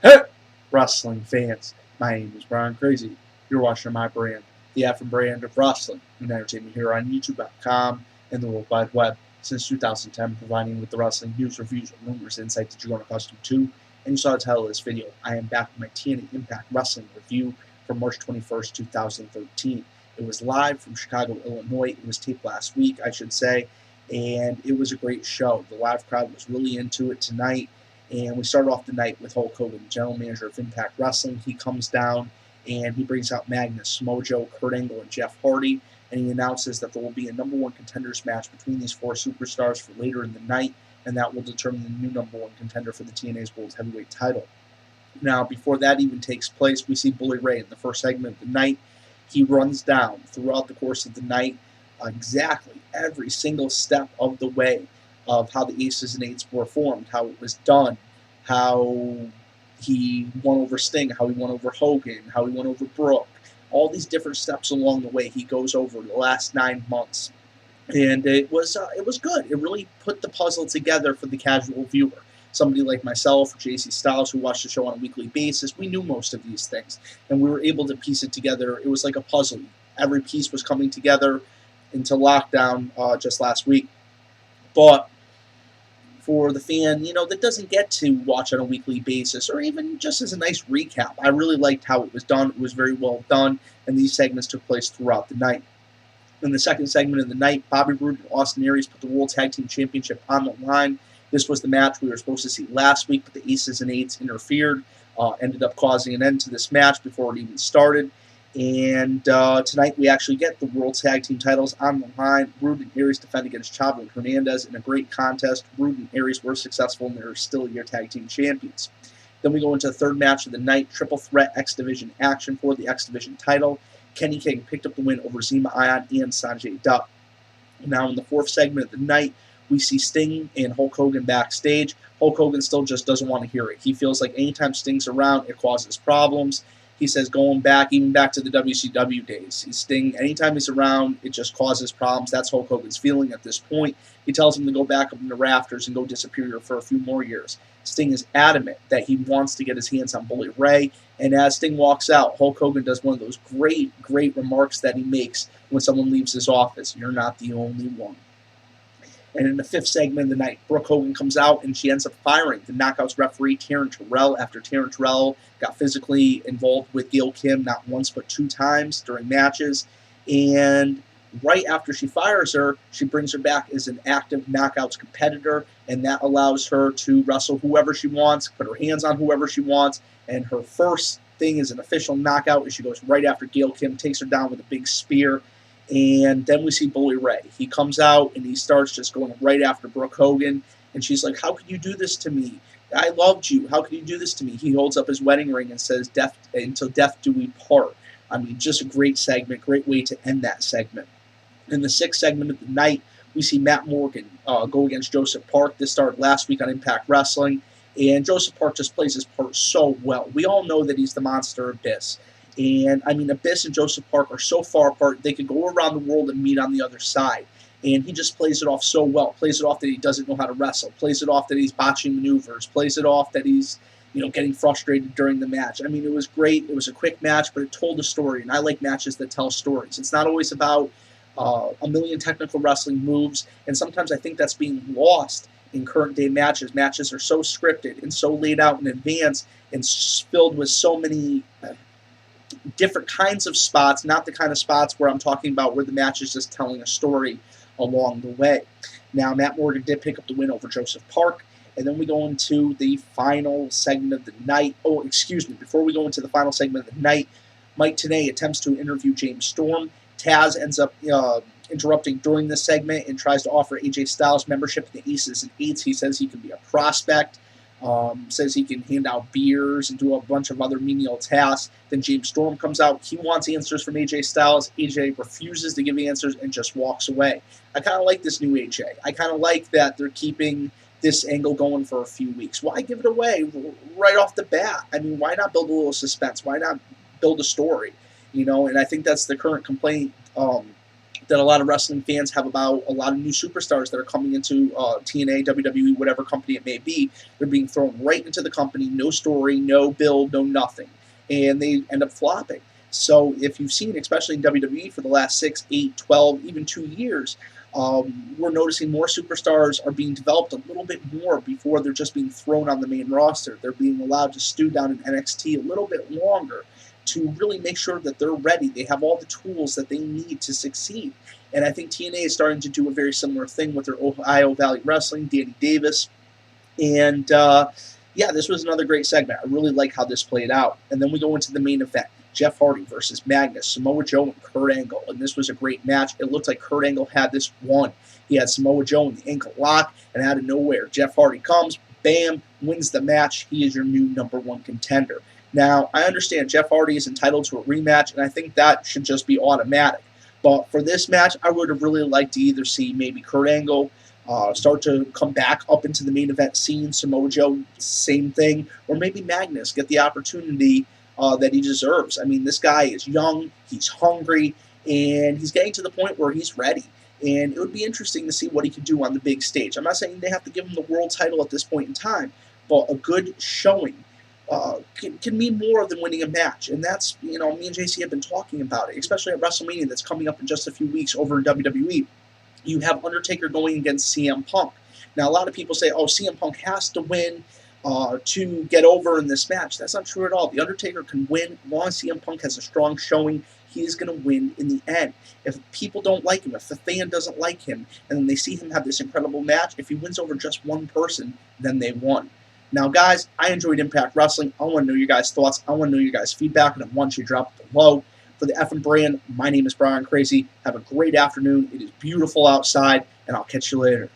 Hey, wrestling fans, my name is Brian Crazy. You're watching my brand, the Afro brand of wrestling and entertainment here on YouTube.com and the World Wide Web since 2010, providing with the wrestling news, reviews, rumors, insights that you're grown accustomed to. And you saw the title of this video. I am back with my TNA Impact Wrestling review for March 21st, 2013. It was live from Chicago, Illinois. It was taped last week, I should say, and it was a great show. The live crowd was really into it tonight. And we started off the night with Hulk Hogan, general manager of Impact Wrestling. He comes down and he brings out Magnus, Mojo, Kurt Angle, and Jeff Hardy. And he announces that there will be a number one contenders match between these four superstars for later in the night. And that will determine the new number one contender for the TNA's World Heavyweight title. Now, before that even takes place, we see Bully Ray in the first segment of the night. He runs down throughout the course of the night exactly every single step of the way of how the Aces and Eights were formed, how it was done, how he won over Sting, how he won over Hogan, how he won over Brooke. All these different steps along the way he goes over the last 9 months. And it was good. It really put the puzzle together for the casual viewer. Somebody like myself, or JC Styles, who watched the show on a weekly basis, we knew most of these things. And we were able to piece it together. It was like a puzzle. Every piece was coming together into lockdown just last week. But for the fan, that doesn't get to watch on a weekly basis, or even just as a nice recap, I really liked how it was done. It was very well done, and these segments took place throughout the night. In the second segment of the night, Bobby Roode and Austin Aries put the World Tag Team Championship on the line. This was the match we were supposed to see last week, but the Aces and Eights interfered, ended up causing an end to this match before it even started. And tonight we actually get the World Tag Team titles on the line. Roode and Aries defend against Chavo and Hernandez in a great contest. Roode and Aries were successful, and they're still your tag team champions. Then we go into the third match of the night, triple threat X Division action for the X Division title. Kenny King picked up the win over Zema Ion and Sanjay Dutt. Now in the fourth segment of the night, we see Sting and Hulk Hogan backstage. Hulk Hogan still just doesn't want to hear it. He feels like anytime Sting's around, it causes problems. He says going back, even back to the WCW days, Sting, anytime he's around, it just causes problems. That's Hulk Hogan's feeling at this point. He tells him to go back up in the rafters and go disappear for a few more years. Sting is adamant that he wants to get his hands on Bully Ray, and as Sting walks out, Hulk Hogan does one of those great remarks that he makes when someone leaves his office. You're not the only one. And in the fifth segment of the night, Brooke Hogan comes out and she ends up firing the Knockouts referee, Taryn Terrell, after Taryn Terrell got physically involved with Gail Kim not once but 2 times during matches. And right after she fires her, she brings her back as an active Knockouts competitor, and that allows her to wrestle whoever she wants, put her hands on whoever she wants, and her first thing is an official knockout as she goes right after Gail Kim, takes her down with a big spear. And then we see Bully Ray. He comes out and he starts just going right after Brooke Hogan. And she's like, how could you do this to me? I loved you. How could you do this to me? He holds up his wedding ring and says, until death do we part. I mean, just a great segment, great way to end that segment. In the sixth segment of the night, we see Matt Morgan go against Joseph Park. This started last week on Impact Wrestling. And Joseph Park just plays his part so well. We all know that he's the monster Abyss. And, I mean, Abyss and Joseph Park are so far apart, they could go around the world and meet on the other side. And he just plays it off so well. Plays it off that he doesn't know how to wrestle. Plays it off that he's botching maneuvers. Plays it off that he's, getting frustrated during the match. I mean, it was great. It was a quick match, but it told a story. And I like matches that tell stories. It's not always about a million technical wrestling moves. And sometimes I think that's being lost in current day matches. Matches are so scripted and so laid out in advance and filled with so many different kinds of spots, not the kind of spots where I'm talking about where the match is just telling a story along the way. Now, Matt Morgan did pick up the win over Joseph Park, and then we go into the final segment of the night. Oh, excuse me, before we go into the final segment of the night, Mike Tenay attempts to interview James Storm. Taz ends up interrupting during this segment and tries to offer AJ Styles membership in the Aces and Eights. He says he can be a prospect. Says he can hand out beers and do a bunch of other menial tasks. Then James Storm comes out. He wants answers from AJ Styles. AJ refuses to give answers and just walks away. I kind of like this new AJ. I kind of like that they're keeping this angle going for a few weeks. Why give it away right off the bat? I mean, why not build a little suspense? Why not build a story? And I think that's the current complaint that a lot of wrestling fans have about a lot of new superstars that are coming into TNA, WWE, whatever company it may be. They're being thrown right into the company, no story, no build, no nothing, and they end up flopping. So if you've seen, especially in WWE for the last 6, 8, 12, even 2 years, we're noticing more superstars are being developed a little bit more before they're just being thrown on the main roster. They're being allowed to stew down in NXT a little bit longer to really make sure that they're ready. They have all the tools that they need to succeed. And I think TNA is starting to do a very similar thing with their Ohio Valley Wrestling, Danny Davis. And yeah, this was another great segment. I really like how this played out. And then we go into the main event. Jeff Hardy versus Magnus, Samoa Joe, and Kurt Angle. And this was a great match. It looked like Kurt Angle had this won. He had Samoa Joe in the ankle lock, and out of nowhere, Jeff Hardy comes, bam, wins the match. He is your new #1 contender. Now, I understand Jeff Hardy is entitled to a rematch, and I think that should just be automatic. But for this match, I would have really liked to either see maybe Kurt Angle start to come back up into the main event scene, Samoa Joe, same thing, or maybe Magnus get the opportunity that he deserves. I mean, this guy is young, he's hungry, and he's getting to the point where he's ready. And it would be interesting to see what he can do on the big stage. I'm not saying they have to give him the world title at this point in time, but a good showing can mean more than winning a match. And that's, me and JC have been talking about it, especially at WrestleMania that's coming up in just a few weeks over in WWE. You have Undertaker going against CM Punk. Now, a lot of people say, oh, CM Punk has to win to get over in this match. That's not true at all. The Undertaker can win. As long as CM Punk has a strong showing, he is going to win in the end. If people don't like him, if the fan doesn't like him, and then they see him have this incredible match, if he wins over just one person, then they won. Now, guys, I enjoyed Impact Wrestling. I want to know your guys' thoughts. I want to know your guys' feedback, and I want you to drop it below. For the F and Brand, my name is Brian Crazy. Have a great afternoon. It is beautiful outside, and I'll catch you later.